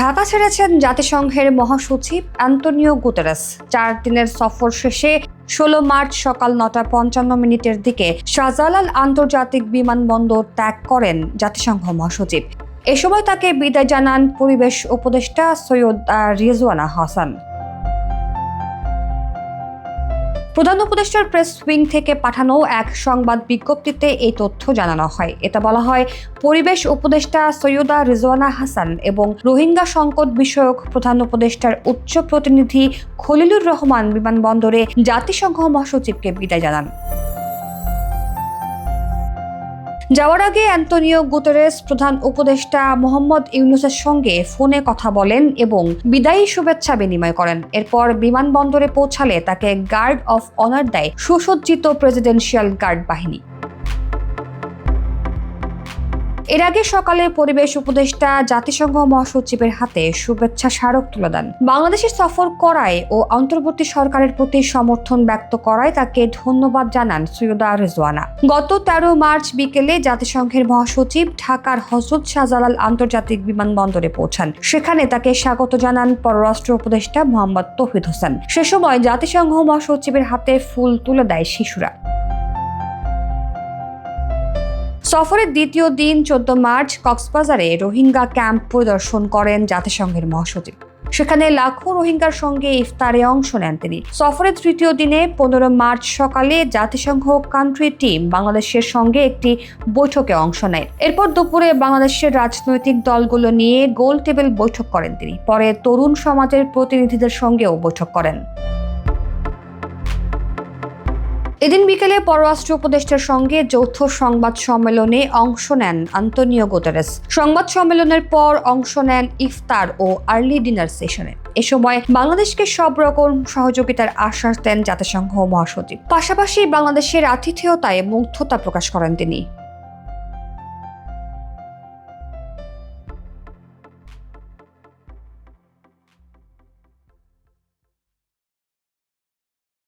ঢাকা ছেড়েছেন জাতিসংঘের মহাসচিব অ্যান্তোনিও গুতেরেস। 4 দিনের সফর শেষে 16 মার্চ সকাল 9:55 দিকে শাহজালাল আন্তর্জাতিক বিমানবন্দর ত্যাগ করেন জাতিসংঘ মহাসচিব। এ সময় তাকে বিদায় জানান পরিবেশ উপদেষ্টা সৈয়দ রিজওয়ানা হাসান। প্রধান উপদেষ্টার প্রেস উইং থেকে পাঠানো এক সংবাদ বিজ্ঞপ্তিতে এই তথ্য জানানো হয়। এতে বলা হয়, পরিবেশ উপদেষ্টা সৈয়দা রিজওয়ানা হাসান এবং রোহিঙ্গা সংকট বিষয়ক প্রধান উপদেষ্টার উচ্চ প্রতিনিধি খলিলুর রহমান বিমানবন্দরে জাতিসংঘ মহাসচিবকে বিদায় জানান। যাওয়ার আগে অ্যান্তোনিও গুতেরেস প্রধান উপদেষ্টা মোহাম্মদ ইউনূসের সঙ্গে ফোনে কথা বলেন এবং বিদায়ী শুভেচ্ছা বিনিময় করেন। এরপর বিমানবন্দরে পৌঁছালে তাকে গার্ড অফ অনার দেয় সুসজ্জিত প্রেসিডেন্সিয়াল গার্ড বাহিনী। এর আগে সকালে পরিবেশ উপদেষ্টা জাতিসংঘ মহাসচিবের হাতে শুভেচ্ছা স্মারক তুলে দেন। বাংলাদেশে সফর করায় ও অন্তর্বর্তী সরকারের প্রতি সমর্থন ব্যক্ত করায় তাকে ধন্যবাদ জানান সৈয়দা রিজওয়ানা। গত 13 মার্চ বিকেলে জাতিসংঘের মহাসচিব ঢাকার হযরত শাহজালাল আন্তর্জাতিক বিমানবন্দরে পৌঁছান। সেখানে তাকে স্বাগত জানান পররাষ্ট্র উপদেষ্টা মোহাম্মদ তৌহিদ হোসেন। সে সময় জাতিসংঘ মহাসচিবের হাতে ফুল তুলে দেয় শিশুরা। সফরের দ্বিতীয় দিন 14 মার্চ কক্সবাজারে রোহিঙ্গা ক্যাম্প পরিদর্শন করেন জাতিসংঘের মহাসচিব। সেখানে লাখো রোহিঙ্গার সঙ্গে ইফতারে অংশ নেন তিনি। সফরের তৃতীয় দিনে 15 মার্চ সকালে জাতিসংঘ কান্ট্রি টিম বাংলাদেশের সঙ্গে একটি বৈঠকে অংশ নেয়। এরপর দুপুরে বাংলাদেশের রাজনৈতিক দলগুলো নিয়ে গোল টেবিল বৈঠক করেন তিনি। পরে তরুণ সমাজের প্রতিনিধিদের সঙ্গেও বৈঠক করেন। এদিন বিকেলে পররাষ্ট্র উপদেষ্টার সঙ্গে যৌথ সংবাদ সম্মেলনে অংশ নেন অ্যান্তোনিও গুতেরেস। সংবাদ সম্মেলনের পর অংশ নেন ইফতার ও আর্লি ডিনার সেশনে। এ সময় বাংলাদেশকে সব রকম সহযোগিতার আশ্বাস দেন জাতিসংঘ মহাসচিব। পাশাপাশি বাংলাদেশের আতিথেয়তায় মুগ্ধতা প্রকাশ করেন তিনি।